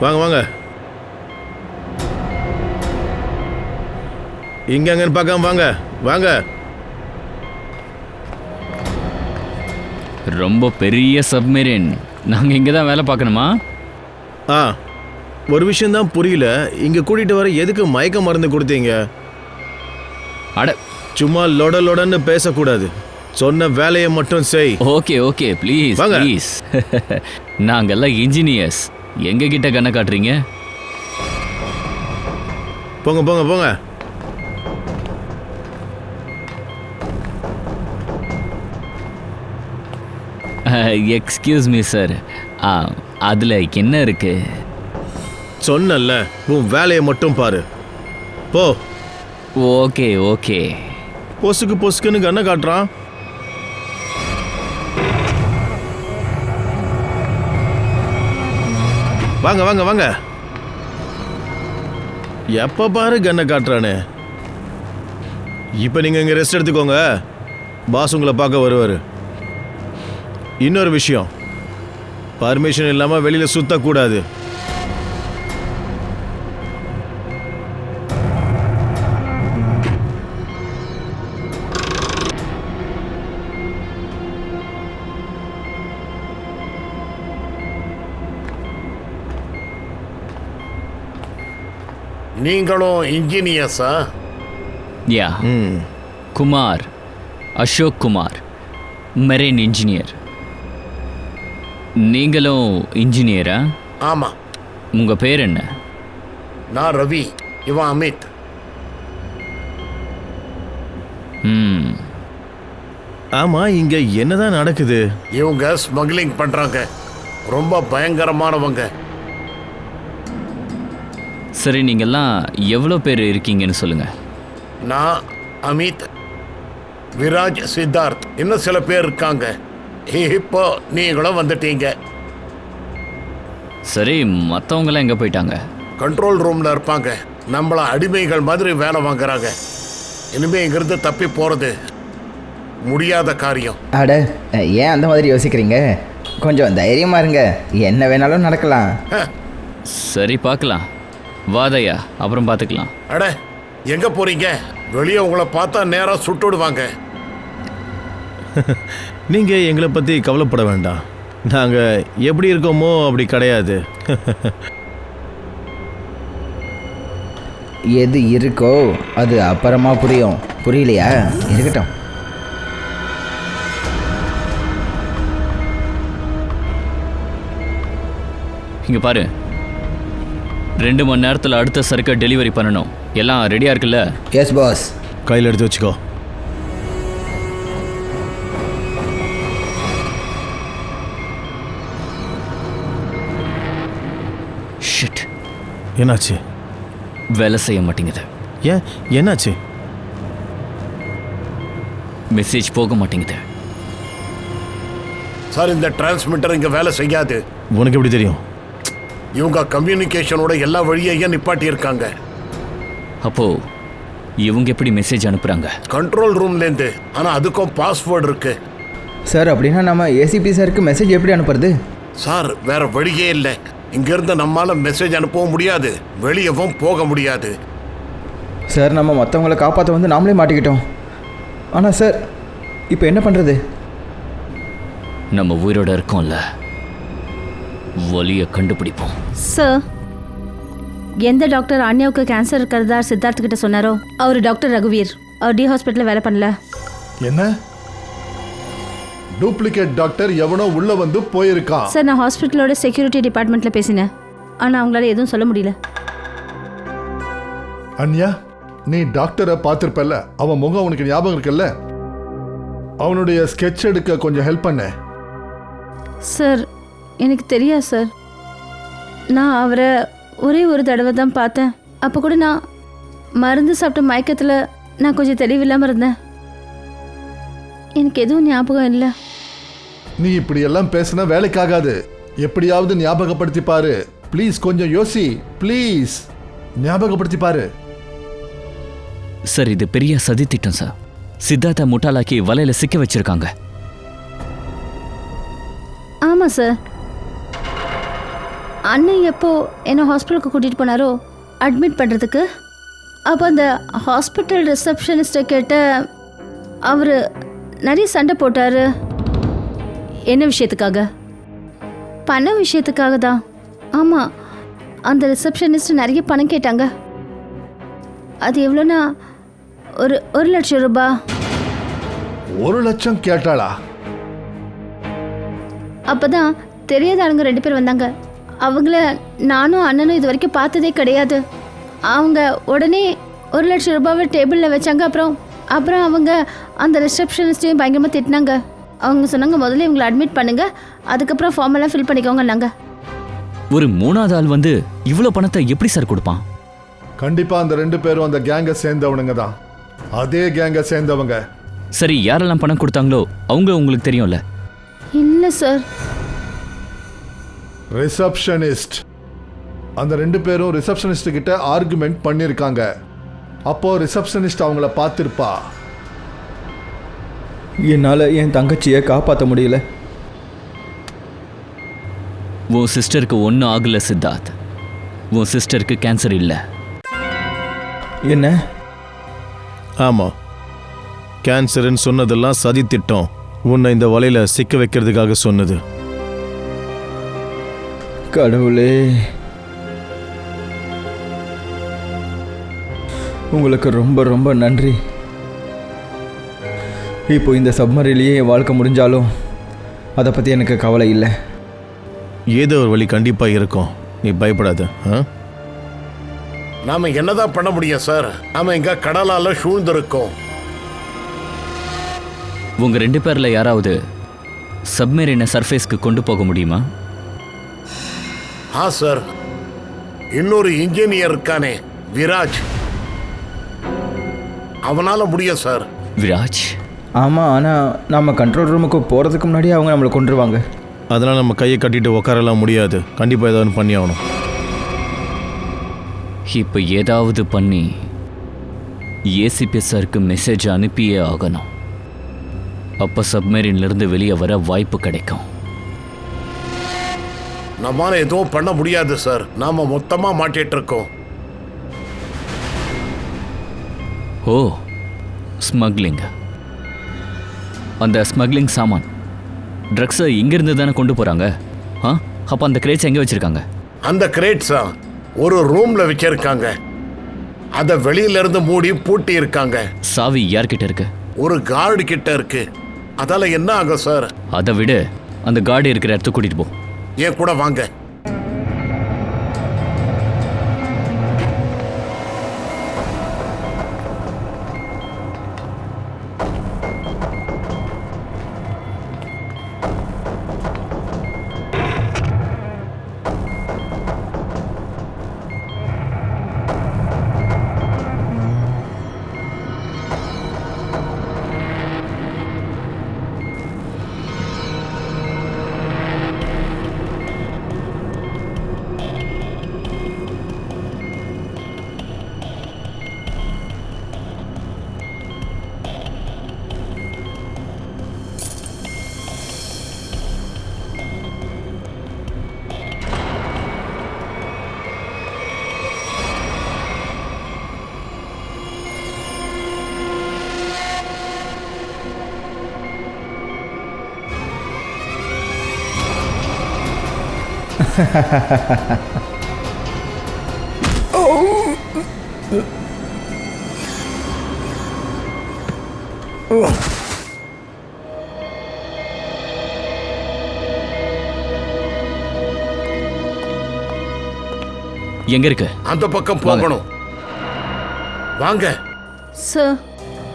வாங்க வாங்க. இங்க அங்கன்னு பார்க்காம வாங்க வாங்க. ரொம்ப பெரிய சப்மெரின். நாங்கள் இங்கே தான் வேலை பார்க்கணுமா? ஒரு விஷயம்தான் புரியல. இங்க கூட்டிட்டு வர எதுக்கு மயக்க மருந்து கொடுத்தீங்க? அட சும்மா லொட லொடன்னு பேசக்கூடாது. சொன்ன வேலையை மட்டும் செய். ஓகே ஓகே ப்ளீஸ் வாங்க. ப்ளீஸ். நாங்கெல்லாம் இன்ஜினியர்ஸ். எங்க கிட்ட கண்ணை காட்டுறீங்க? போங்க போங்க போங்க. எக்ஸ்கியூஸ் மீ சார், அதில் என்ன இருக்கு? சொன்னல, உன் வேலையை மட்டும் பாரு. போ. Okay okay. பொசுக்கு பொசுக்குன்னு கண்ணை காட்டுறான். வாங்க வாங்க வாங்க. எப்ப பாரு கண்ணை காட்டுறானே. இப்ப நீங்க இங்க ரெஸ்ட் எடுத்துக்கோங்க. பாஸ் உங்களை பார்க்க வருவாரு. இன்னொரு விஷயம், பர்மிஷன் இல்லாம வெளியில சுத்தக்கூடாது. நீங்களும் இன்ஜினியர்ஸா? யா, குமார், அசோக் குமார், மெரைன் இன்ஜினியர். நீங்களும் இன்ஜினியரா? ஆமா. உங்க பேர் என்ன? நான் ரவி, இவன் அமித். ஆமா, இங்க என்னதான் நடக்குது? இவங்க ஸ்மக்லிங் பண்றாங்க. ரொம்ப பயங்கரமானவங்க. சரி, நீங்கெல்லாம் எவ்வளோ பேர் இருக்கீங்கன்னு சொல்லுங்க. நான், அமித், விராஜ், சித்தார்த், இன்னும் சில பேர் இருக்காங்க. இப்போ நீங்களும் வந்துட்டீங்க. சரி, மற்றவங்களாம் எங்கே போயிட்டாங்க? கண்ட்ரோல் ரூம்ல இருப்பாங்க. நம்மள அடிமைகள் மாதிரி வேலை வாங்குறாங்க. இனிமே இங்கிருந்து தப்பி போறது முடியாத காரியம். அட, ஏன் அந்த மாதிரி யோசிக்கிறீங்க? கொஞ்சம் தைரியமா இருங்க, என்ன வேணாலும் நடக்கலாம். சரி, பார்க்கலாம். வாதையா, அப்புறம் பார்த்துக்கலாம். அட, எங்க போறீங்க? வெளியே உங்களை பார்த்தா நேரா சுட்டுடுவாங்க. நீங்க எங்களை பத்தி கவலைப்பட வேண்டாம். நாங்க எப்படி இருக்கோமோ அப்படி கிடையாது. எது இருக்கோ அது அப்புறமா புரியும். புரியலையா? இருக்கட்டும். இங்கே பாரு, 2 மணி நேரத்தில் அடுத்த சரக்கை டெலிவரி பண்ணணும். எல்லாம் ரெடியாக இருக்குல்ல? Yes boss. கையில் எடுத்து வச்சுக்கோ. ஷிட், என்னாச்சு? வேலை செய்ய மாட்டேங்குது. ஏன், என்னாச்சு? மெசேஜ் போக மாட்டேங்குது. சார், இந்த டிரான்ஸ்மிட்டர் இங்க வேலை செய்யாது. உனக்கு எப்படி தெரியும்? இவங்க கம்யூனிகேஷனோட எல்லா வழியையும் நிப்பாட்டி இருக்காங்க. அப்போ இவங்க எப்படி மெசேஜ் அனுப்புறாங்க? கண்ட்ரோல் ரூம்லேருந்து. ஆனா அதுக்கும் பாஸ்வேர்டு இருக்கு. சார், அப்படின்னா நம்ம ஏசிபி சாருக்கு மெசேஜ் எப்படி அனுப்புறது? சார், வேற வழியே இல்லை. இங்கிருந்து நம்மால மெசேஜ் அனுப்பவும் முடியாது, வெளியவும் போக முடியாது. சார், நம்ம மற்றவங்களை காப்பாற்ற வந்து நாமளே மாட்டிக்கிட்டோம். ஆனால் சார், இப்போ என்ன பண்ணுறது? நம்ம உயிரோட இருக்கோம்ல, வலியை கண்டுபிடிப்போம். சார், எந்த டாக்டர் அன்யாவுக்கு கேன்சர் இருக்கிறதா சித்தார்த் கிட்ட சொன்னாரோ அவர் டாக்டர் ரகுவீர். அவர் டி ஹாஸ்பிட்டலில் வேலை பண்ணல. என்ன? டூப்ளிகேட் டாக்டர் எவனோ உள்ள வந்து போயிருக்கான். சார், நான் ஹாஸ்பிட்டலோட செக்யூரிட்டி டிபார்ட்மெண்ட்டில் பேசினேன். ஆனால் அவங்களால எதுவும் சொல்ல முடியல. அன்யா, நீ டாக்டரை பார்த்துருப்பல்ல, அவன் முகம் உனக்கு ஞாபகம் இருக்குல்ல? அவனுடைய ஸ்கெட்ச் எடுக்க கொஞ்சம் ஹெல்ப் பண்ண. சார், எனக்கு தெரியாது சார். நான் அவரை ஒரே ஒரு தடவை தான் பார்த்தேன். அப்போ கூட நான் மருந்து சாப்பிட்ட மயக்கத்தில் நான் கொஞ்சம் தெளிவில்லாமல் இருந்தேன். எனக்கு எதுவும் ஞாபகம் இல்லை. நீ இப்படி எல்லாம் பேசினா வேலைக்காகாது. எப்படியாவது ஞாபகப்படுத்தி பாரு ப்ளீஸ். கொஞ்சம் யோசி ப்ளீஸ். ஞாபகப்படுத்தி பாரு. சார், இது பெரிய சதி திட்டம் சார். சித்தார்த்தை முட்டாளாக்கி வலையில சிக்க வச்சிருக்காங்க. ஆமாம் சார், அண்ணன் எப்போ என்ன ஹாஸ்பிட்டலுக்கு கூட்டிகிட்டு போனாரோ அட்மிட் பண்ணுறதுக்கு, அப்போ அந்த ஹாஸ்பிட்டல் ரிசப்ஷனிஸ்ட்டை கேட்ட அவர் நிறைய சண்டை போட்டார். என்ன விஷயத்துக்காக? பண விஷயத்துக்காக தான். ஆமாம், அந்த ரிசப்ஷனிஸ்ட் நிறைய பணம் கேட்டாங்க. அது எவ்வளோனா ஒரு 1,00,000 ரூபாய். 1,00,000 கேட்டாளா? அப்போ தான் தெரியாத ஆளுங்க 2 பேர் வந்தாங்க. அவங்கள நானும் அண்ணனும் இது வரைக்கும் பார்த்ததே கிடையாது. அவங்க உடனே 1,00,000 ரூபாவை டேபிளில் வச்சாங்க. அப்புறம் அவங்க அந்த ரிசப்ஷனிஸ்டையும் பயங்கரமாக திட்டினாங்க. அவங்க சொன்னாங்க, முதல்ல இவங்களை அட்மிட் பண்ணுங்க, அதுக்கப்புறம் ஃபார்மெல்லாம் ஃபில் பண்ணிக்கோங்கன்னாங்க. ஒரு 3வது ஆள் வந்து இவ்வளோ பணத்தை எப்படி சார் கொடுப்பான்? கண்டிப்பா அந்த 2 பேரும் அந்த கேங்கை சேர்ந்தவனுங்க தான். அதே கேங்கை சேர்ந்தவங்க. சரி, யாரெல்லாம் பணம் கொடுத்தாங்களோ அவங்க உங்களுக்கு தெரியும்ல? இல்லை சார். ரிசப்ஷனிஸ்ட். அந்த 2 பேரும் ரிசப்ஷனிஸ்ட் கிட்ட ஆர்குமெண்ட் பண்ணியிருக்காங்க. அப்போ ரிசப்ஷனிஸ்ட் அவங்கள பார்த்திருப்பா. என்னால் என் தங்கச்சியை காப்பாற்ற முடியல. உன் சிஸ்டருக்கு ஒன்றும் ஆகலை சித்தார்த். உன் சிஸ்டருக்கு கேன்சர் இல்லை. என்ன? ஆமாம், கேன்சர்னு சொன்னதெல்லாம் சதி திட்டம். உன்னை இந்த வலையில் சிக்க வைக்கிறதுக்காக சொன்னது. கடவுளே, உங்களுக்கு ரொம்ப ரொம்ப நன்றி. இப்போ இந்த சப்மரிலேயே என் வாழ்க்கை முடிஞ்சாலும் அதை பற்றி எனக்கு கவலை இல்லை. ஏதோ ஒரு வழி கண்டிப்பாக இருக்கும், நீ பயப்படாத. நாம என்னதான் பண்ண முடியும் சார்? நாம இங்க கடலால சூழ்ந்திருக்கோம். உங்கள் 2 பேரில் யாராவது சப்மெரினை சர்ஃபேஸ்க்கு கொண்டு போக முடியுமா? சார், இன்னொரு இன்ஜினியர் இருக்கானே, விராஜ், அவனால முடியும் சார். விராஜ்? ஆமாம், ஆனால் நம்ம கண்ட்ரோல் ரூமுக்கு போகிறதுக்கு முன்னாடி அவங்க நம்மளை கொண்டுருவாங்க. அதனால் நம்ம கையை கட்டிட்டு உட்காரலாம் முடியாது. கண்டிப்பாக ஏதாவது பண்ணி ஆகணும். இப்போ ஏதாவது பண்ணி ஏசிபி சாருக்கு மெசேஜ் அனுப்பியே ஆகணும். அப்போ சப்மெரின்லேருந்து வெளியே வர வாய்ப்பு கிடைக்கும். நம்மால எதுவும் பண்ண முடியாது சார். நாம மொத்தமா மாட்டிட்டு இருக்கோம். ஓ, ஸ்மக்லிங். அந்த ஸ்மக்லிங் சாமான் ட்ரக்ஸை இங்கிருந்து தானே கொண்டு போகிறாங்க. அப்போ அந்த கிரேட்ஸ் எங்கே வச்சுருக்காங்க? அந்த கிரேட்ஸா ஒரு ரூம்ல வச்சிருக்காங்க. அதை வெளியில இருந்து மூடி பூட்டி இருக்காங்க. சாவி யார்கிட்ட இருக்கு? ஒரு கார்டு கிட்ட இருக்கு. அதால என்ன ஆகும் சார்? அதை விட அந்த கார்டு இருக்கிற இடத்துக்கு கூட்டிட்டு போ. ஏன் கூட வாங்க. எங்க இருக்கு? அந்த பக்கம் போகணும். வாங்க சார்.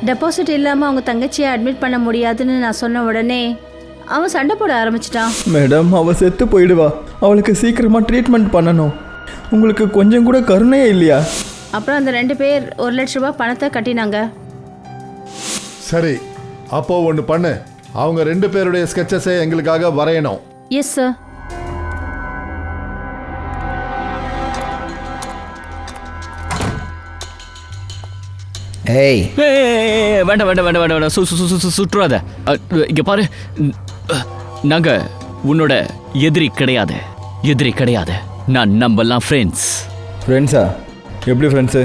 டெபாசிட் இல்லாமல் அவங்க தங்கச்சியை அட்மிட் பண்ண முடியாதுன்னு நான் சொன்ன உடனே அவன் சண்டை போட ஆரம்பிச்சிட்டான். மேடம், அவள் செத்து போயிடுவா. அவளுக்கு சீக்கிரமாக ட்ரீட்மெண்ட் பண்ணணும். உங்களுக்கு கொஞ்சம் கூட கருணையே இல்லையா? அப்புறம் அந்த 2 பேர் 1,00,000 ரூபாய் பணத்தை கட்டினாங்க. சரி, அப்போ ஒன்று பண்ணு. அவங்க 2 பேருடைய ஸ்கெட்சஸை எங்களுக்காக வரையணும். Yes sir. ஏய், வேண்டாம் வேண்டாம் வேண்டாம் வேண்டாம் வேண்டாம். சுற்றுறாத. இங்கே பாரு, நாங்கள் உன்னோட எதிரி கிடையாது. நம்மலாம் ஃப்ரெண்ட்ஸ். ஃப்ரெண்ட்ஸா? எப்படி ஃப்ரெண்ட்ஸு?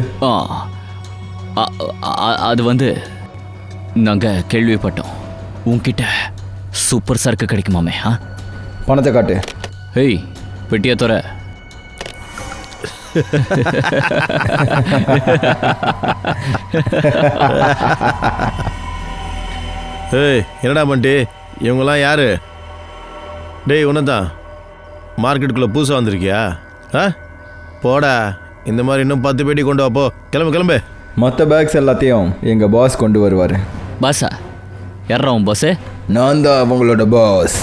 அது வந்து நாங்கள் கேள்விப்பட்டோம் உன்கிட்ட சூப்பர் சரக்கு கிடைக்குமாமே. பணத்தை காட்டு. ஏய், பெட்டியை தர. ஏய், என்னடா பண்ணிட்டு இவங்கெல்லாம் யாரு? டேய், உன்னதான் மார்க்கெட்டுக்குள்ளே புதுசாக வந்திருக்கியா? போடா, இந்த மாதிரி இன்னும் 10 பேட்டி கொண்டு வாப்போ. கிளம்பு. மற்ற பேக்ஸ் எல்லாத்தையும் எங்கள் பாஸ் கொண்டு வருவார். பாஸா? யாரா உன் பாஸு? நான் தான் அவங்களோட பாஸ்.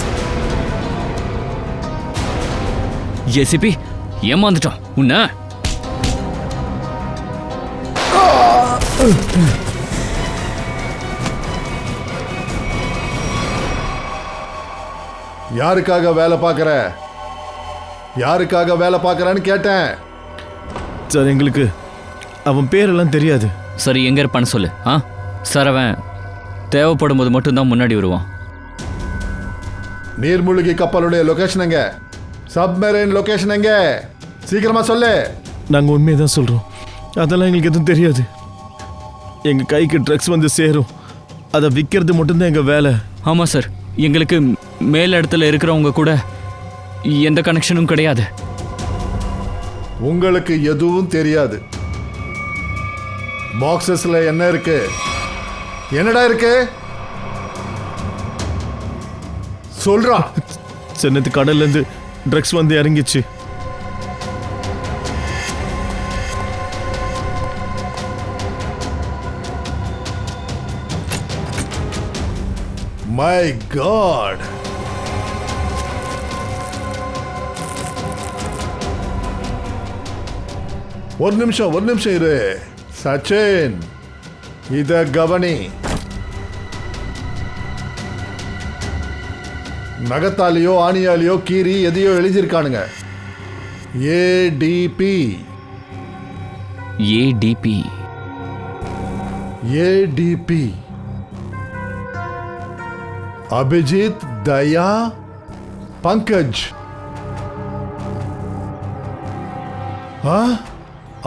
ஏசிபி, ஏமாந்துட்டோம் உன்ன. யாருக்காக வேலை பார்க்குற? யாருக்காக வேலை பார்க்குறான்னு கேட்டேன். சார், எங்களுக்கு அவன் பேரெல்லாம் தெரியாது. சரி, எங்கே இருப்பான்னு சொல்லு. சார், அவன் தேவைப்படும் போது மட்டும்தான் முன்னாடி வருவான். நீர்மூழ்கி கப்பலுடைய லொகேஷன் எங்க? சப்மரைன் லொகேஷன் எங்க? சீக்கிரமா சொல்லு. நாங்கள் உண்மையை தான் சொல்கிறோம். அதெல்லாம் எங்களுக்கு எதுவும் தெரியாது. எங்கள் கைக்கு ட்ரக்ஸ் வந்து சேரும், அதை விற்கிறது மட்டும்தான் எங்கள் வேலை. ஆமாம் சார், எங்களுக்கு மேல் இடத்துல இருக்கிறவங்க கூட எந்த கனெக்ஷனும் கிடையாது. உங்களுக்கு எதுவும் தெரியாது. பாக்ஸஸ்ல என்ன இருக்கு? என்னடா இருக்கு? சொல்றா. சென்னத்து கடல்லேருந்து ட்ரக்ஸ் வந்து இறங்கிச்சு. My God. ஒரு நிமிஷம் இரு. சச்சின், இத கவனி. நகத்தாலேயோ ஆணியாலேயோ கீரி எதையோ எழுதியிருக்கானுங்க. ஏடிபி. ஏடிபி. ஏடிபி. அபிஜித் தயா பங்கஜ்.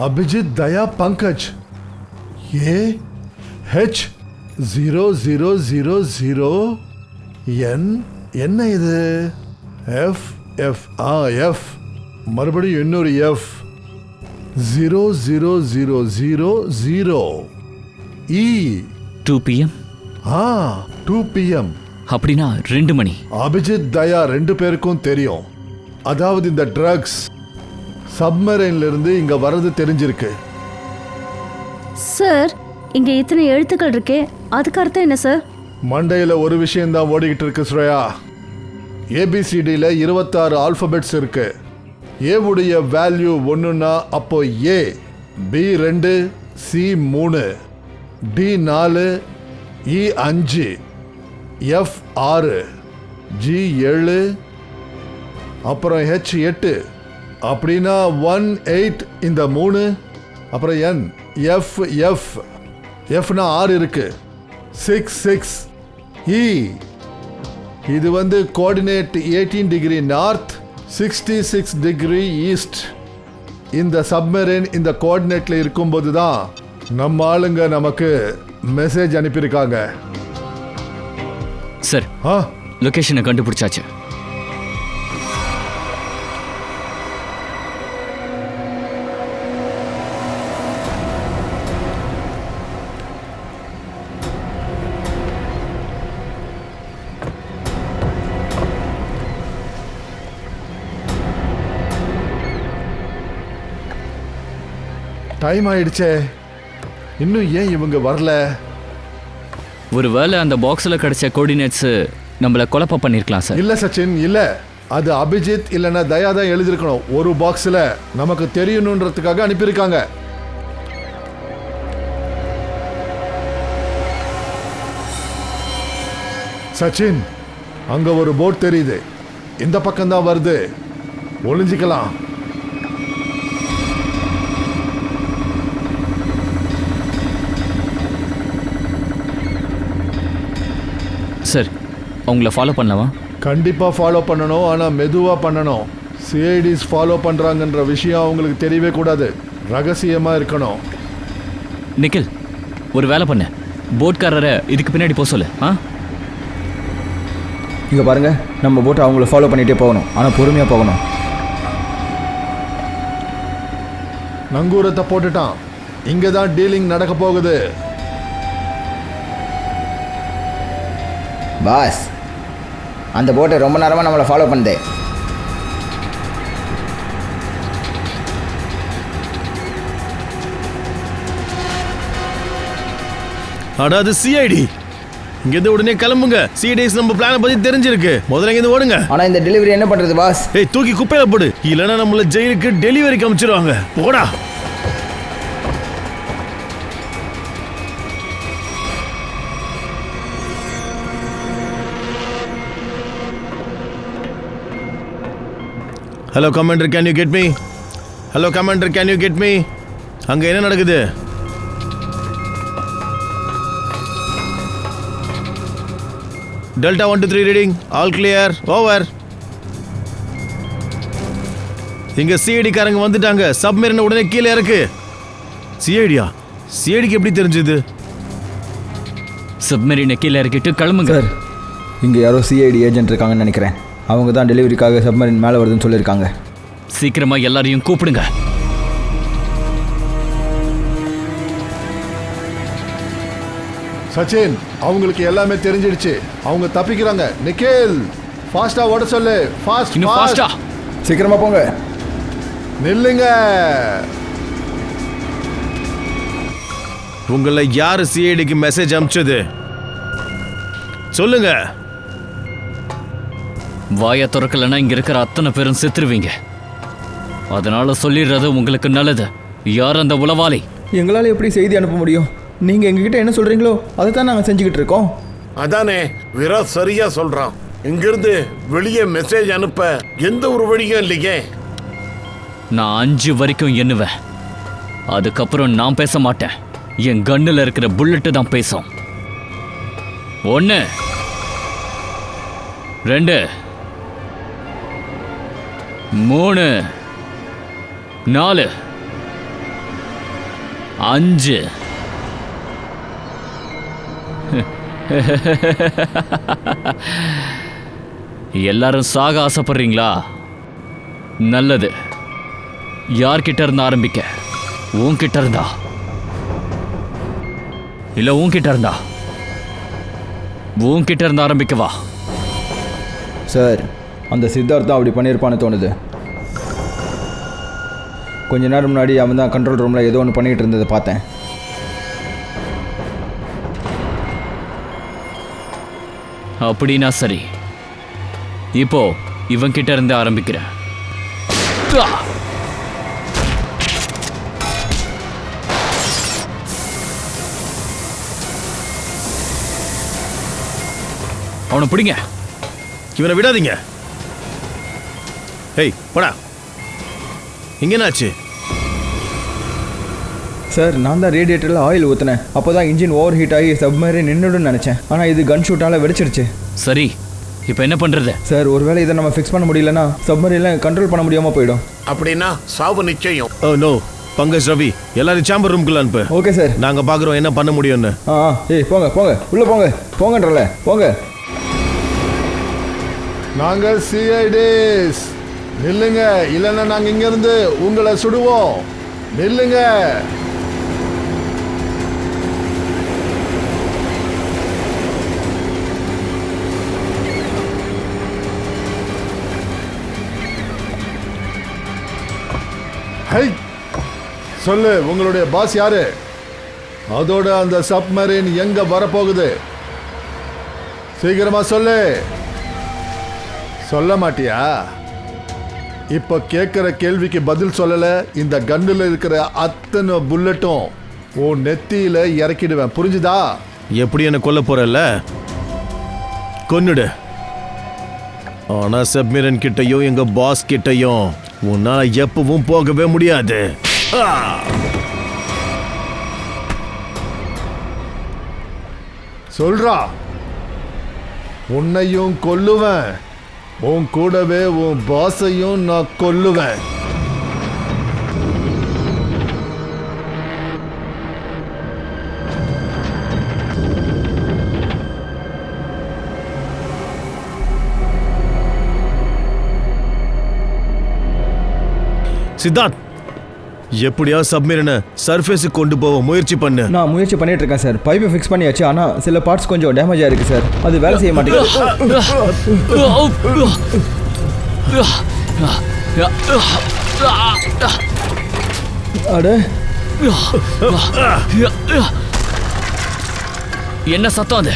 அபிஜித் தயா பங்கஜ். H0000 என். என்ன இது? எஃப் எஃப் எஃப் மறுபடியும் இன்னொரு எஃப். 0000 E 2 PM. 2 PM. அப்படின்னா 2 மணி. அபிஜித் தயா 2 பேருக்கும் தெரியும். அதாவது இந்த ட்ரக்ஸ் சப்மரைன்ல இருந்து இங்க வர்றது தெரிஞ்சிருக்கு. சார், இங்கே இத்தனை எழுத்துக்கள் இருக்கே, அதுக்கு அர்த்தம் என்ன சார்? மண்டையில் ஒரு விஷயம் தான் ஓடிக்கிட்டு இருக்கு ஸ்ரேயா. ஏபிசிடியில் 26 ஆல்பபெட்ஸ் இருக்கு. ஏவுடைய வேல்யூ 1ன்னா அப்போ ஏ, பி 2, சி 3, டி 4, இ 5, எஃப் 6, ஜி 7, அப்புறம் ஹெச் 8. அப்படின்னா 1 8 இந்த 3. அப்புறம் என் எஃப் எஃப் எஃப்னா 6 இருக்கு. 6 6 இ. இது வந்து coordinate 18 degree north, 66 degree east. இந்த சப்மரைன் இந்த கோஆர்டினேட்ல இருக்கும்போது தான் நம்ம ஆளுங்க நமக்கு மெசேஜ் அனுப்பியிருக்காங்க. சார், லொகேஷனை கண்டுபிடிச்சாச்சு. டைம் ஆயிடுச்சே, இன்னும் ஏன் இவங்க வரல? ஒருவேளை அந்த பாக்ஸில் கிடைச்ச கோஆர்டினேட்ஸ் நம்மளை குழப்பம் பண்ணியிருக்கலாம் சார். இல்ல சச்சின், இல்ல. அது அபிஜித் இல்லைன்னா தயா தான் எழுதியிருக்கணும். ஒரு பாக்ஸில் நமக்கு தெரியணுன்றதுக்காக அனுப்பியிருக்காங்க. சச்சின், அங்க ஒரு போட் தெரியுது. இந்த பக்கம் தான் வருது. ஒளிஞ்சிக்கலாம். சார், அவங்கள ஃபாலோ பண்ணலாமா? கண்டிப்பா ஃபாலோ பண்ணணும். ஆனா மெதுவா பண்ணணும். சிஐடிஸ் ஃபாலோ பண்றாங்கன்ற விஷயம் அவங்களுக்கு தெரியவே கூடாது. ரகசியமா இருக்கணும். நிக்கில், ஒரு வேலை பண்ண, போட்காரரை இதுக்கு பின்னாடி போக சொல்லு. இங்கே பாருங்க, நம்ம போட்டு அவங்கள ஃபாலோ பண்ணிகிட்டே போகணும், ஆனால் பொறுமையாக போகணும். நங்கூரத்தை போட்டுட்டான். இங்கே தான் டீலிங் நடக்க போகுது. பாஸ், அந்த போட்டை ரொம்ப நேரமாக நம்மளை ஃபாலோ பண்ணுது. அடா, அது சிஐடி. இங்கேருந்து உடனே கிளம்புங்க. சிஐடிஸ் நம்ம பிளானை பத்தி தெரிஞ்சிருக்கு. முதல்ல இங்கேருந்து ஓடுங்க. ஆனால் இந்த டெலிவரி என்ன பண்ணுறது பாஸ்? ஏய், தூக்கி குப்பையில போடு, இல்லைன்னா நம்மள ஜெயிலுக்கு டெலிவரிக்கு அனுப்பிச்சிருவாங்க. போடா. Hello commander, can you get me? Hello commander, can you get me? அங்க என்ன நடக்குது? Delta 1 to 3 reading, all clear, over. இங்க சிஐடி காரங்க வந்துட்டாங்க. சப்மெரின் உடனே கீழே இறக்கு. சிஐடியா? சிஐடிக்கு எப்படி தெரிஞ்சது? சப்மெரினை கீழே இறக்கிட்டு கிளம்புங்க. சார், இங்கே யாரோ சிஐடி ஏஜென்ட் இருக்காங்கன்னு நினைக்கிறேன். அவங்க தான் டெலிவரிக்காக சப்மரின் மேலே வருதுன்னு சொல்லியிருக்காங்க. சீக்கிரமா எல்லாரையும் கூப்பிடுங்க. சச்சின், அவங்களுக்கு எல்லாமே தெரிஞ்சிடுச்சு. அவங்க தப்பிக்கிறாங்க. நிக்கில், ஃபாஸ்டா ஓட சொல்லு. ஃபாஸ்ட், இன்னும் ஃபாஸ்டா. சீக்கிரமாக போங்க. நில்லுங்க. உங்களை யாரு சிஐடிக்கு மெசேஜ் அனுப்பிச்சது? சொல்லுங்க. வாயை திறக்கலன்னா இங்க இருக்கிற அத்தனை பேரும் செத்துருவீங்க. அதனால சொல்லிடுறது உங்களுக்கு நல்லது. யார் அந்த உளவாளி? எங்களால் எப்படி செய்தி அனுப்ப முடியும்? நீங்கள் எங்ககிட்ட என்ன சொல்கிறீங்களோ அதை தான் நாங்கள் செஞ்சுக்கிட்டு இருக்கோம். அதானே விராட் சரியா சொல்றான். இங்கிருந்து வெளியே மெசேஜ் அனுப்ப எந்த ஒரு வழியும் இல்லையே. நான் 5 வரைக்கும் எண்ணுவேன். அதுக்கப்புறம் நான் பேச மாட்டேன். என் கண்ணில் இருக்கிற புல்லட்டு தான் பேசும். 1 2 3 4 5. எல்லாரும் சாக ஆசைப்படுறீங்களா? நல்லது. யார்கிட்ட இருந்து ஆரம்பிக்க? உன்கிட்ட இருந்தா இல்ல உன்கிட்ட இருந்தா? உன்கிட்ட இருந்து ஆரம்பிக்கவா? சார், அந்த சித்தார்த்தா அப்படி பண்ணியிருப்பான்னு தோணுது. கொஞ்ச நேரம் முன்னாடி அவன் தான் கண்ட்ரோல் ரூமில் ஏதோ ஒன்று பண்ணிக்கிட்டு இருந்ததை பார்த்தேன். அப்படின்னா சரி, இப்போ இவன் கிட்ட இருந்து ஆரம்பிக்கிறேன். அவனை பிடிங்க. இவனை விடாதீங்க. ஏய், போடா. இங்க என்னாச்சு? சார், நான் தான் ரேடியேட்டரில் ஆயில் ஊற்றினேன். அப்போ தான் இன்ஜின் ஓவர் ஹீட் ஆகி சப்மரீன் நின்றுடுன்னு நினச்சேன். ஆனால் இது கன் ஷூட்டால் வெடிச்சிருச்சு. சரி, இப்போ என்ன பண்றது? சார், ஒருவேளை இதை நம்ம ஃபிக்ஸ் பண்ண முடியலன்னா சப்மரீனில் கண்ட்ரோல் பண்ண முடியாமல் போயிடும். அப்படின்னா சாவு நிச்சயம். Oh no. பங்கஜ், ரவி, எல்லாரும் சாம்பர் ரூம்குள்ள அனுப்பு. Okay sir. நாங்க பாக்குறோம் என்ன பண்ண முடியும்னு. ஏய், போங்க போங்க, உள்ளே போங்க, போங்கன்றல போங்க. நாங்கள் சிஐடிஸ். நில்லுங்க, இல்லைன்னா நாங்கள் இங்கிருந்து உங்களை சுடுவோம். நில்லுங்க. ஹை, சொல்லு, உங்களுடைய பாஸ் யாரு? அதோட அந்த சப்மரீன் எங்க வரப்போகுது? சீக்கிரமா சொல்லு. சொல்ல மாட்டியா? இப்ப கேட்கிற கேள்விக்கு பதில் சொல்லல, இந்த கன்னுல இருக்கிற அத்தனை புல்லட்டும் உன் நெத்தியில இறக்கிடுவேன். புரிஞ்சுதா? எப்படி என்ன கொல்ல போறல்ல? கொன்னுடு. ஆனா சப்மிரன் கிட்டையும் எங்க பாஸ் கிட்டையும் உன்னால எப்பவும் போகவே முடியாது. சொல்றா, உன்னையும் கொல்லுவேன். உன் கூடவே உன் பாஸையும் நான் கொல்லுவேன். சித்தார்த், எப்படியா சப்மரீனை சர்ஃபேஸுக்கு கொண்டு போக முயற்சி பண்ணு. நான் முயற்சி பண்ணிட்டு இருக்கேன் சார். பைப்பை ஃபிக்ஸ் பண்ணியாச்சு, ஆனால் சில பார்ட்ஸ் கொஞ்சம் டேமேஜ் ஆயிருக்கு சார். அது வேலை செய்ய மாட்டேங்குது. அட, என்ன சத்தம் அது?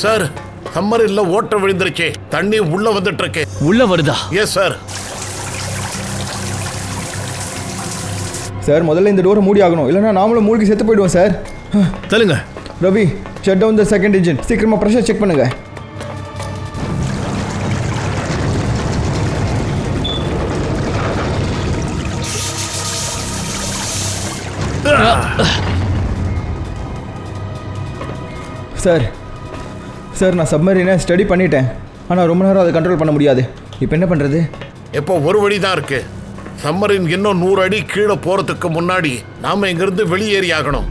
சார், சம்மரில் ஓட்ட விழுந்துருச்சு. தண்ணி உள்ள வந்துட்டு இருக்கு. உள்ள வருதா? Yes sir. சார் முதல்ல இந்த டோரை மூடி ஆகணும், இல்லைன்னா நாமளும் மூழ்கி செத்து போயிடுவோம் சார். தள்ளுங்க. Ravi, shut down the second engine. சீக்கிரமா ப்ரெஷர் செக் பண்ணுங்க. சார் சார், நான் சப்மரீனை ஸ்டடி பண்ணிட்டேன், ஆனால் ரொம்ப நேரம் அதை கண்ட்ரோல் பண்ண முடியாது. இப்போ என்ன பண்ணுறது? இப்போ ஒரு வழி தான் இருக்கு. சம்மரின் இன்னும் 100 அடி கீழே போறதுக்கு முன்னாடி நாம இங்கிருந்து வெளியேறி ஆகணும்.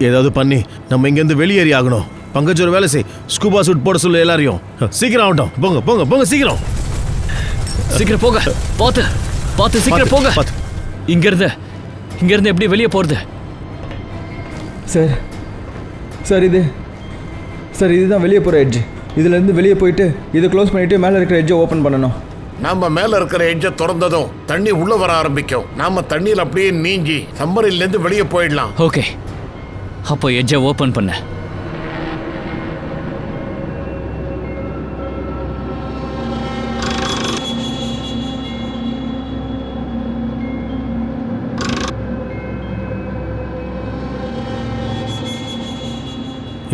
ஏதாவது பண்ணி நம்ம இங்கேருந்து வெளியேறி ஆகணும். பங்கஜ் ஒரு வேலை செய். ஸ்கூபா சூட் போட சொல்லு எல்லாரையும். சீக்கிரம் ஆகட்டும். போங்க போங்க போங்க, சீக்கிரம் சீக்கிரம் போங்க. பார்த்து பார்த்து சீக்கிரம் போங்க. பார்த்து. இங்கிருந்து எப்படி வெளியே போறது? சார் சார் இதுதான் வெளியே போகிற எட்ஜ். இதுலேருந்து வெளியே போயிட்டு இதை க்ளோஸ் பண்ணிவிட்டு மேலே இருக்கிற எட்ஜை ஓப்பன் பண்ணணும். நாம மேல இருக்கிற எட்ஜை திறந்ததும் தண்ணி உள்ள வர ஆரம்பிக்கும். நாம தண்ணியில் அப்படியே நீஞ்சி சம்மரிலேருந்து வெளியே போயிடலாம். ஓகே, அப்போ எட்ஜை ஓப்பன் பண்ண.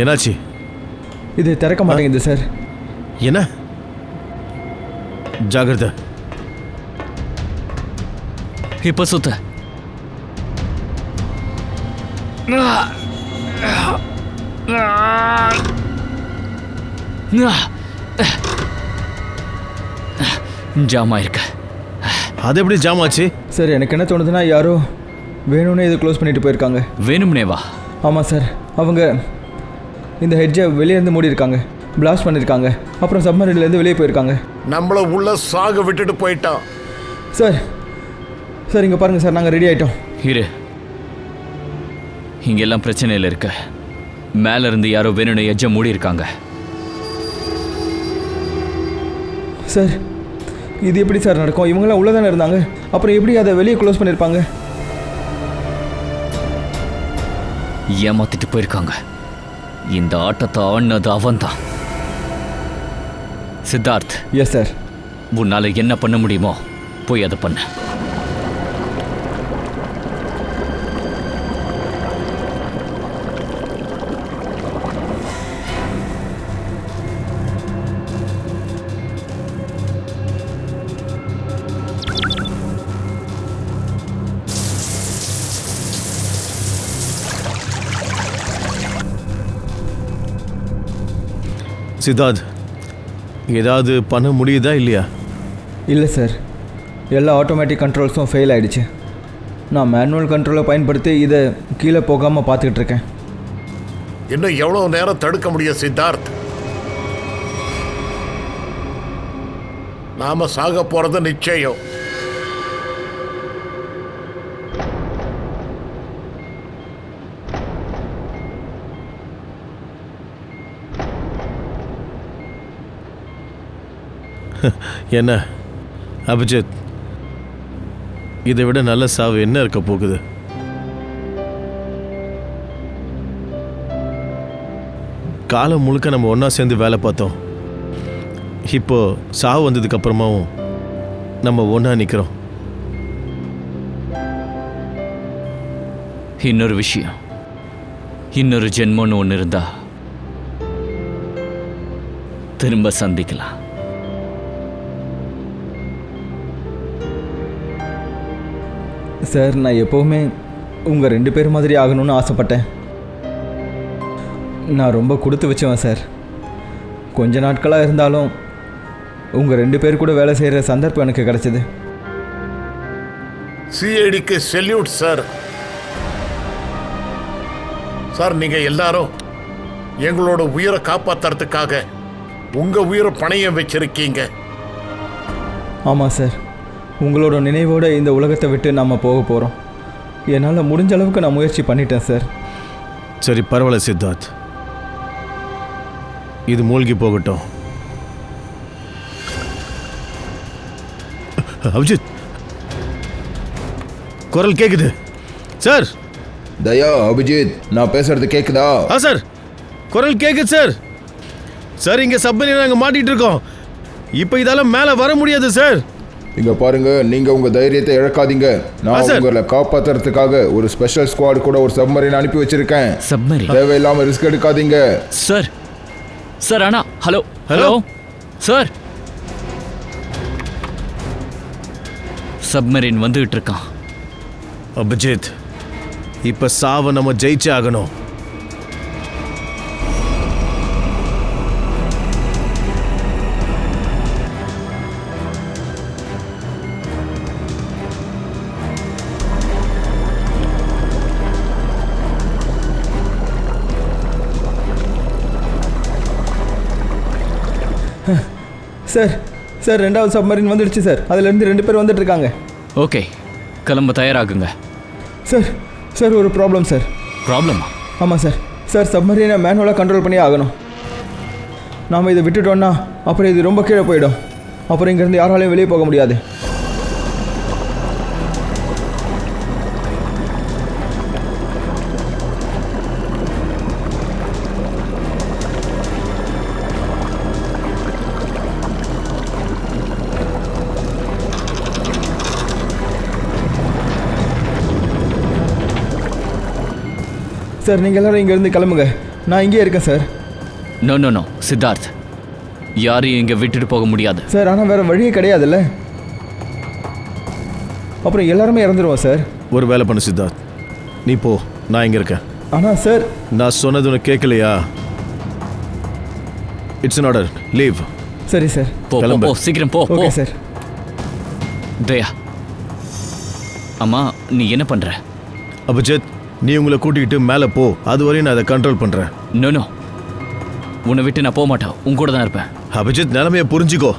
என்னாச்சு? இது திறக்க மாட்டேங்குது சார். என்ன? ஜாகிரதை. இப்போ சுத்த. ஜாம் ஆயிருக்கு. அது எப்படி ஜாம் ஆச்சு? சார் எனக்கு என்ன தோணுதுன்னா, யாரோ வேணும்னே இதை க்ளோஸ் பண்ணிட்டு போயிருக்காங்க. வேணும்னேவா? ஆமாம் சார், அவங்க இந்த ஹெட்ஜை வெளியேருந்து மூடி இருக்காங்க, பிளாஸ்ட் பண்ணியிருக்காங்க, அப்புறம் சப்மரீன்லேருந்து வெளியே போயிருக்காங்க. நம்மள உள்ள சாக விட்டுட்டு போயிட்டான். சார் சார் இங்கே பாருங்கள் சார், நாங்கள் ரெடி ஆகிட்டோம். இரு, இங்கெல்லாம் பிரச்சனையில் இருக்க. மேல இருந்து யாரோ வேணும்னு எட்ஜை மூடி இருக்காங்க. சார் இது எப்படி சார் நடக்கும்? இவங்களாம் உள்ளே தானே இருந்தாங்க, அப்புறம் எப்படி அதை வெளியே க்ளோஸ் பண்ணியிருப்பாங்க? ஏமாத்திட்டு போயிருக்காங்க. இந்த ஆட்டத்தை ஆடினது அவன் தான். Siddharth, yes sir. உன்னால என்ன பண்ண முடியுமோ போய் அதை பண்ண. சித்தார்த், ஏதாவது பண்ண முடியுதா இல்லையா? இல்லை சார், எல்லா ஆட்டோமேட்டிக் கண்ட்ரோல்ஸும் ஃபெயில் ஆகிடுச்சு. நான் மேனுவல் கண்ட்ரோலை பயன்படுத்தி இதை கீழே போகாமல் பார்த்துக்கிட்டு இருக்கேன். இன்னும் எவ்வளோ நேரம் தடுக்க முடியும் சித்தார்த்? நாம சாக போறது நிச்சயம். என்ன அபிஜித், இதை விட நல்ல சாவு என்ன இருக்க போகுது? காலம் முழுக்க நம்ம ஒன்றா சேர்ந்து வேலை பார்த்தோம். இப்போ சாவு வந்ததுக்கு அப்புறமாவும் நம்ம ஒன்றா நிற்கிறோம். இன்னொரு விஷயம், இன்னொரு ஜென்மம்னு ஒன்று இருந்தா திரும்ப சந்திக்கலாம். சார், நான் எப்போவுமே உங்கள் 2 பேர் மாதிரி ஆகணும்னு ஆசைப்பட்டேன். நான் ரொம்ப கொடுத்து வச்சவன் சார். கொஞ்ச நாட்களாக இருந்தாலும் உங்கள் 2 பேர் கூட வேலை செய்கிற சந்தர்ப்பம் எனக்கு கிடைச்சது. சிஐடிக்கு செல்யூட் சார். சார், நீங்க எல்லாரும் எங்களோட உயிரை காப்பாத்துறதுக்காக உங்க உயிரை பணையம் வச்சிருக்கீங்க. ஆமாம் சார், உங்களோட நினைவோடு இந்த உலகத்தை விட்டு நாம் போக போகிறோம். என்னால் முடிஞ்ச அளவுக்கு நான் முயற்சி பண்ணிட்டேன் சார். சரி, பரவாயில்ல சித்தார்த், இது மூழ்கி போகட்டும். அபிஜித், குரல் கேக்குது சார். தயா, அபிஜித், நான் பேசுறது கேக்குதா? சார், குரல் கேக்குது சார். சார், இங்க சப்மரீன் நாங்க மாட்டிட்டு இருக்கோம். இப்போ இதால மேல வர முடியாது சார். இங்க பாருங்க, நீங்க உங்க தைரியத்தை இழக்காதீங்க. நான் சார். உங்களை காப்பாத்துறதுக்காக ஒரு ஸ்பெஷல் ஸ்குவாட் கூட ஒரு சப்மரீன் அனுப்பி வச்சிருக்கேன். சப்மரீன்? தேவையில்லாம ரிஸ்க் எடுக்காதீங்க. சார், சார், அண்ணா, ஹலோ ஹலோ சார், சப்மரீன் வந்துகிட்டு இருக்கான். அபிஜித், இப்ப சாவை நம்ம ஜெயிச்சே ஆகணும். சார், சார், 2வது சப்மரீன் வந்துடுச்சு சார். அதுலேருந்து 2 பேர் வந்துட்டு இருக்காங்க. ஓகே, கிளம்ப தயாராகுங்க. சார், சார், ஒரு ப்ராப்ளம் சார். ப்ராப்ளமா? ஆமாம் சார். சார், சப்மரீனை மேனுவலாக கண்ட்ரோல் பண்ணி ஆகணும். நாம் இதை விட்டுட்டோன்னா அப்புறம் இது ரொம்ப கீழே போயிடும். அப்புறம் இங்கேருந்து யாராலையும் வெளியே போக முடியாது. சார், நீங்கள் எல்லோரும் இங்கேருந்து கிளம்புங்க. நான் இங்கேயே இருக்கேன் sir. No no no Siddharth, யாரையும் இங்கே விட்டுட்டு போக முடியாது சார். ஆனால் வேறு வழியே கிடையாதுல்ல. அப்புறம் எல்லாருமே இறந்துருவோம் சார். ஒரு வேலை பண்ணு சித்தார்த், நீ போ, நான் இங்க இருக்கேன். ஆனால் சார், நான் சொன்னது உனக்கு கேட்கலையா? It's an order. லீவ். சரி சார். போ போ, போ சீக்கிரம் போ. ஓகே போ சார். தயா, அம்மா, நீ என்ன பண்ற? அபிஜித், நீ உங்களை கூட்டிகிட்டு மேலே போ. அது வரையும் நான் அதை கண்ட்ரோல் பண்ணுறேன். நோ நோ, உன்னை விட்டு நான் போக மாட்டேன். உன் கூட தான் இருப்பேன். அபிஜித், நிலைமையை புரிஞ்சுக்கோ.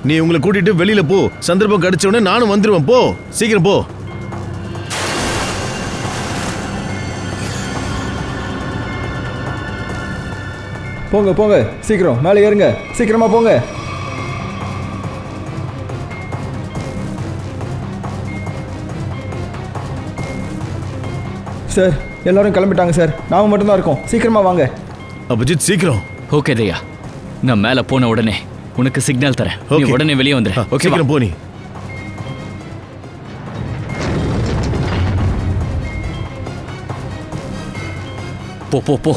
நீ உங்களை கூட்டிட்டு வெளியில போ. சந்தர்ப்பம் கிடைச்ச உடனே நானும் வந்துருவேன். போ, சீக்கிரம் போ. போங்க போங்க, சீக்கிரம் மேலே ஏறுங்க. சீக்கிரமாக போங்க. சார், எல்லாரும் கிளம்பிட்டாங்க சார். நாம மட்டும்தான் இருக்கோம். சீக்கிரமாக வாங்க. அபிஜித், சீக்கிரம். ஓகே தயா, நான் மேலே போன உடனே உனக்கு சிக்னல் தரேன். நீ Okay. உடனே வெளியே வந்துடு. ஓகே, சீக்கிரம் போ. நீ போ போ போ.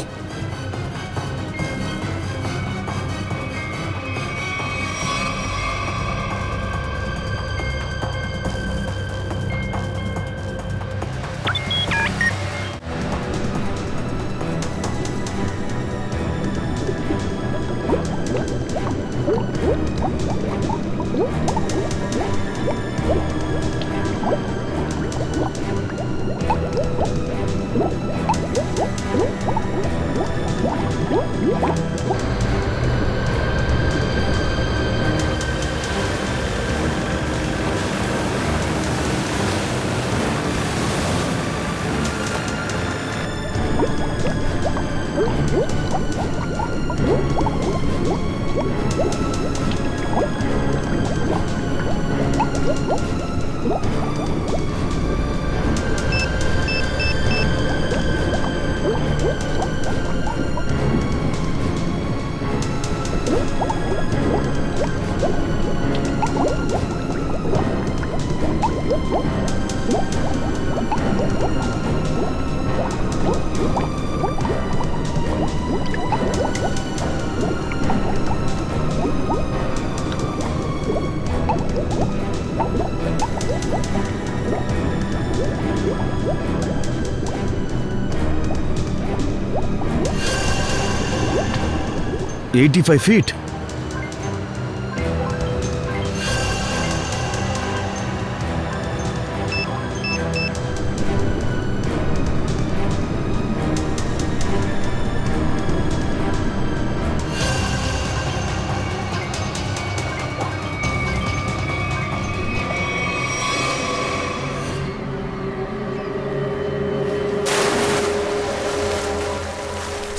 $85 feet.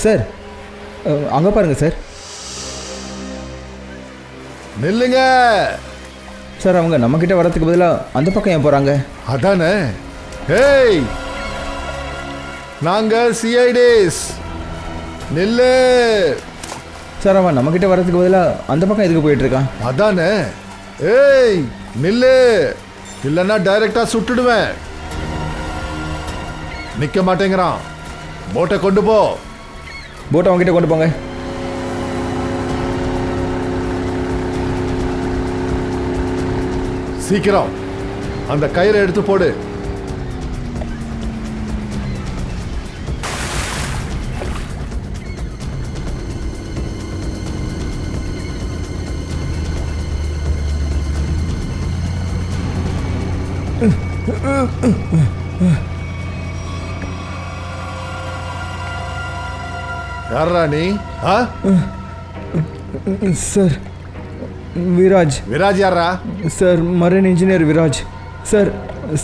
சார் அங்கே பாருங்கள் சார். நில்லுங்க. சார் அவங்க நம்மக்கிட்ட வரதுக்கு பதிலாக அந்த பக்கம் ஏன் போகிறாங்க? அதானே. ஹேய், நாங்க சிஐடிஸ். நில்லு. சார் அவன் நம்மக்கிட்ட வரதுக்கு பதிலாக அந்த பக்கம் எதுக்கு போயிட்டுருக்கான்? அதானே. ஏய் நில்லு, இல்லைன்னா டைரக்டா சுட்டுடுவேன். நிக்க மாட்டேங்கிறான். போட்டை கொண்டு போ. போட்டை அவங்ககிட்ட கொண்டு போங்க. சீக்கிரம் அந்த கயிறை எடுத்து போடு. யாரா நீ? சார் விராஜ். விராஜ் யாரா? Sir marine engineer Viraj. Sir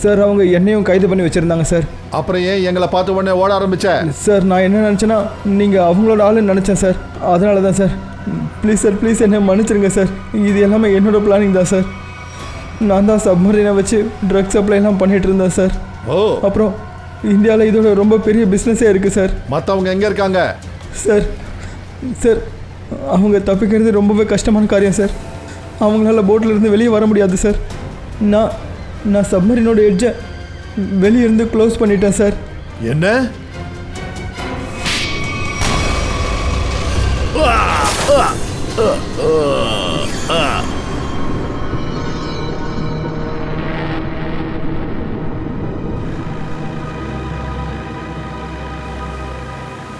sir அவங்க என்னையும் கைது பண்ணி வச்சுருந்தாங்க சார். அப்புறம் ஏன் எங்களை பார்த்த உடனே ஓட ஆரம்பிச்ச? சார் நான் என்ன நினச்சேன்னா நீங்கள் அவங்களோட ஆளுன்னு நினச்சேன் சார். அதனால தான் சார். ப்ளீஸ் சார், ப்ளீஸ் என்னை மன்னிச்சிருங்க சார். இது எல்லாமே என்னோடய பிளானிங் தான் சார். நான் தான் சப்மரீனை வச்சு ட்ரக் சப்ளைலாம் பண்ணிகிட்டு இருந்தேன் சார். ஓ, அப்புறம் இந்தியாவில் இதோட ரொம்ப பெரிய பிஸ்னஸே இருக்குது சார். மற்றவங்க எங்கே இருக்காங்க? சார் சார் அவங்க தப்பிக்கிறது ரொம்பவே கஷ்டமான காரியம் சார். அவங்களால போட்டில் இருந்து வெளியே வர முடியாது சார். நான் சப்மரீனோட எட்ஜை வெளியே இருந்து க்ளோஸ் பண்ணிட்டேன் சார். என்ன?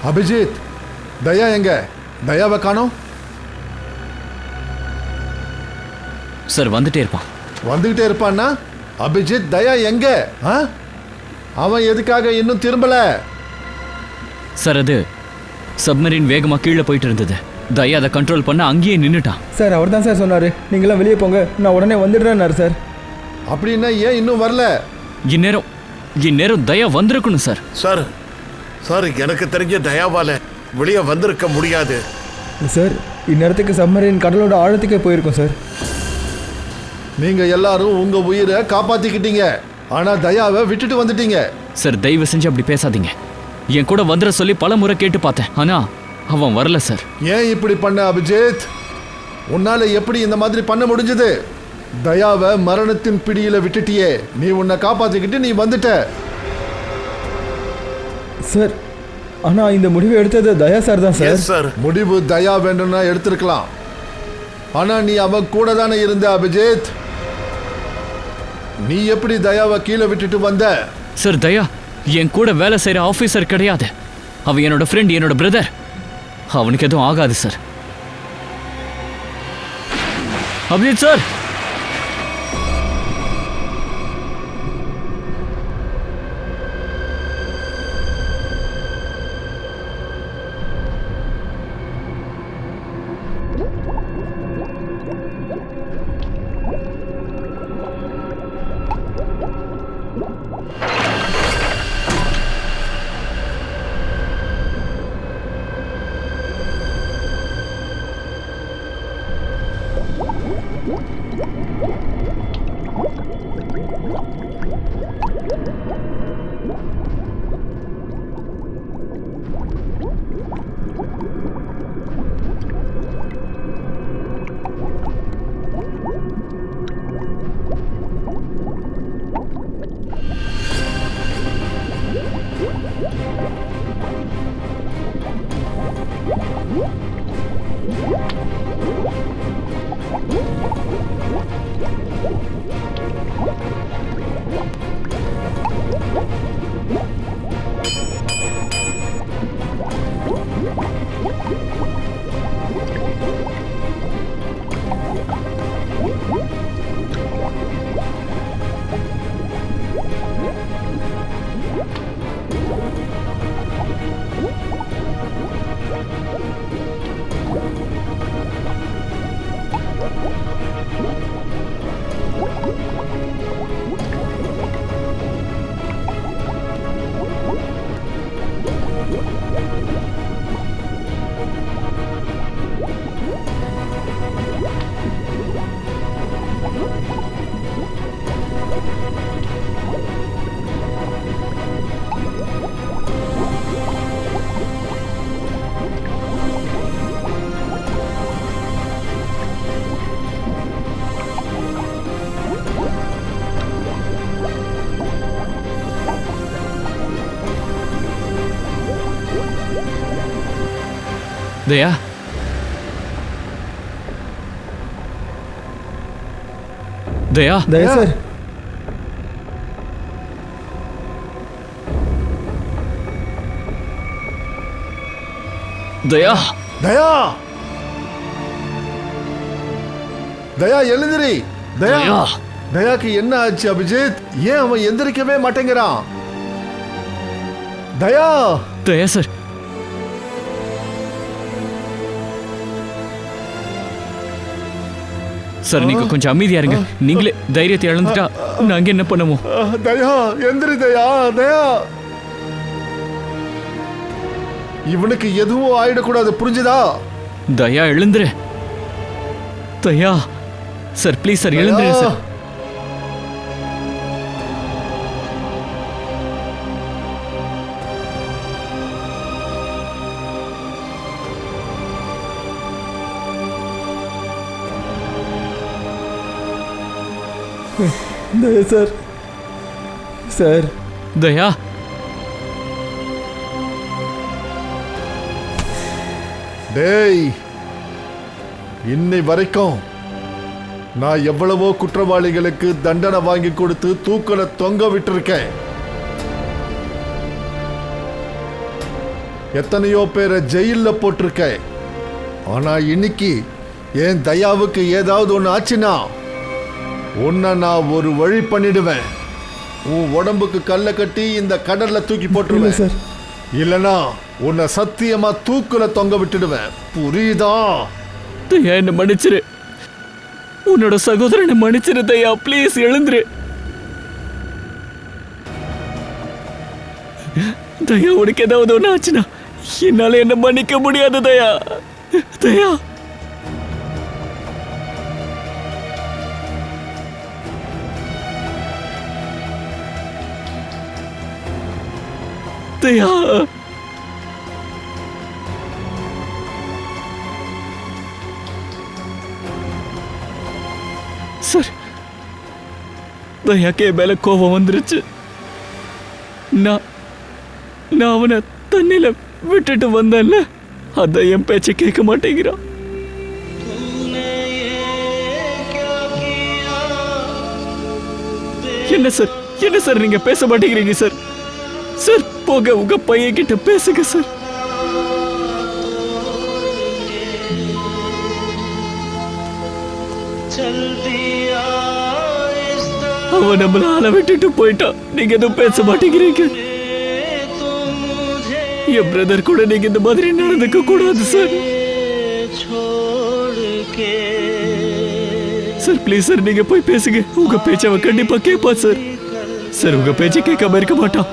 அபிஜித், தயா எங்க? தயாவை காணோம். சார் வந்துட்டே இருப்பான். வந்துகிட்டே இருப்பான்னா அபிஜித், தயா எங்க? அவன் எதுக்காக இன்னும் திரும்பல? சார் அது சப்மரீன் வேகமாக கீழே போயிட்டு இருந்தது. தயா அதை கண்ட்ரோல் பண்ண அங்கேயே நின்றுட்டான். சார் அவர் தான் சார் சொன்னார், நீங்களாம் வெளியே போங்க, நான் உடனே வந்துடுறேன்னாரு சார். அப்படின்னா ஏன் இன்னும் வரல? இந்நேரம் தயா வந்திருக்கணும் சார். சார் சார் எனக்கு தெரிஞ்ச தயாவால வெளியே வந்திருக்க முடியாது சார். இந்நேரத்துக்கு சப்மரீன் கடலோட ஆழத்துக்கே போயிருக்கோம் சார். நீங்க எல்லாரும் உங்க உயிரை காப்பாத்திக்கிட்டீங்க, ஆனா தயாவை விட்டுட்டு வந்துட்டீங்க. சார் தயவு செஞ்சு அப்படி பேசாதீங்க. என் கூட வந்துட சொல்லி பல முறை கேட்டு பார்த்தேன், ஆனா அவன் வரல சார். ஏன் இப்படி பண்ண அபிஜித்? உன்னால எப்படி இந்த மாதிரி பண்ண முடிஞ்சது? தயாவை மரணத்தின் பிடியில விட்டுட்டியே, நீ உன்னை காப்பாத்திக்கிட்டு நீ வந்துட்ட. சார் ஆனால் இந்த முடிவை எடுத்தது தயா சார் தான் சார். சார் முடிவு தயா வேண்டும்னா எடுத்திருக்கலாம், ஆனா நீ அவன் கூட தானே இருந்த அபிஜித். நீ எப்படி தயாவை கீழே விட்டுட்டு வந்த? சார் தயா என் கூட வேலை செய்யற ஆபீசர் கிடையாது. அவன் என்னோட ஃப்ரெண்ட், என்னோட பிரதர். அவனுக்கு எதுவும் ஆகாது சார். அபிஜித் சார். தயா தயா தயா சார். தயா தயா தயா எழுந்திரி. தயா தயா தயாக்கு என்ன ஆச்சு அபிஜித்? ஏன் அவன் எந்திரிக்கவே மாட்டேங்கிறான்? தயா தயா சார், சார் நீங்க கொஞ்சம் அமைதியா இருங்க. நீங்களே தைரியத்தை இழந்துட்டா நாங்க என்ன பண்ணுவோம்? தயா எந்திரி. தயா தயா இவனுக்கு எதுவும் ஆயிடக்கூடாது, புரிஞ்சுதா? தயா எழுந்துரு. தயா சார் ப்ளீஸ் சார் எழுந்துரு சார். தயா சார். சார் தயா டேய், இன்னை வரைக்கும் நான் எவ்வளவோ குற்றவாளிகளுக்கு தண்டனை வாங்கி கொடுத்து தூக்கல தொங்க விட்டிருக்கேன். எத்தனையோ பேரை ஜெயில்ல போட்டிருக்கேன். ஆனா இன்னைக்கு என் தயாவுக்கு ஏதாவது ஒன்று ஆச்சுன்னா உன்னை நான் ஒரு வழி பண்ணிடுவேன். உன் உடம்புக்கு கல்லை கட்டி இந்த கடல்ல தூக்கி போட்டுருவேன் சார். இல்லனா உன்னை சத்தியமா தூக்குல தொங்க விட்டுடுவேன், புரியுதா? தயா என்ன மன்னிச்சிரு. உன்னோட சகோதரனை மன்னிச்சிரு தயா, ப்ளீஸ் எழுந்துரு. தயா உனக்கு ஏதாவது ஒன்று ஆச்சுன்னா என்னால என்ன மன்னிக்க முடியாது தயா. தயா தயா சார், தயாக்கு என் மேல கோபம் வந்துருச்சு. நான் அவனை தண்ணியில விட்டுட்டு வந்தேன்ல, அதான் என் பேச்சை கேட்க மாட்டேங்கிறான். என்ன சார் நீங்க பேச மாட்டேங்கிறீங்க சார்? சார் போக உங்க பையன் கிட்ட பேசுங்க சார். அவன் நம்மள ஆள விட்டுட்டு போயிட்டான். நீங்க எதுவும் பேச மாட்டேங்கிறீங்க. என் பிரதர் கூட நீங்க இந்த மாதிரி நடந்துக்க கூடாது சார். சார் ப்ளீஸ் சார் நீங்க போய் பேசுங்க. உங்க பேச்ச அவன் கண்டிப்பா கேட்பா சார். சார் உங்க பேச்ச கேட்காம இருக்க மாட்டான்.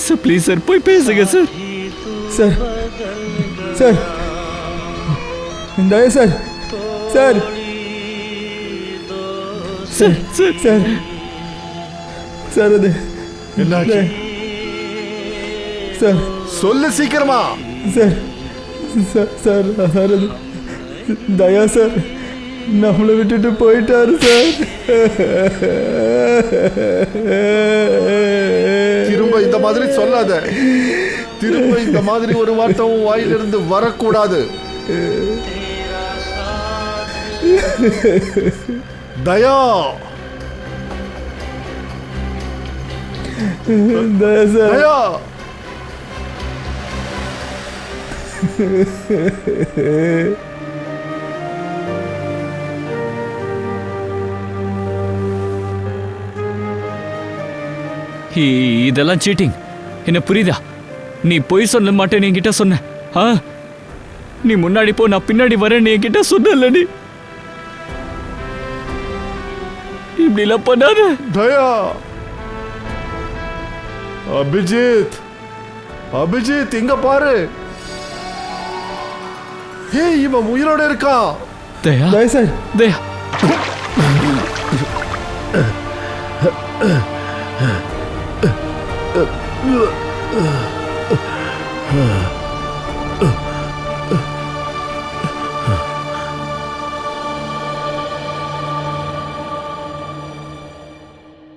சார் ப்ளீஸ் சார் போய் பேசுங்க சார். Sir sir Daya sir. Sir sir sir sir sir அது என்னாச்சு? சார் சொல்லு சீக்கிரமா. சார் சார் சார் சார் அது தயா சார் நம்மளை விட்டுட்டு போயிட்டாரு சார். திரும்ப இந்த மாதிரி சொல்லாத. திரும்ப இந்த மாதிரி ஒரு வார்த்தையும் வாயிலிருந்து வரக்கூடாது. தயா தயா சார். தயா இதெல்லாம் சீட்டிங். என்ன புரியுதா? நீ பொய் சொல்ல மாட்டேன்னு என்கிட்ட சொன்ன. நீ முன்னாடி போ, நான் பின்னாடி வரேன்னு என்கிட்ட சொன்னல. நீ இப்படிலாம் பண்ணாத தயா. அபிஜித், அபிஜித் இங்க பாரு. ஏய் இவன் உயிரோட இருக்கான். தயா தயா சார். தயா Uh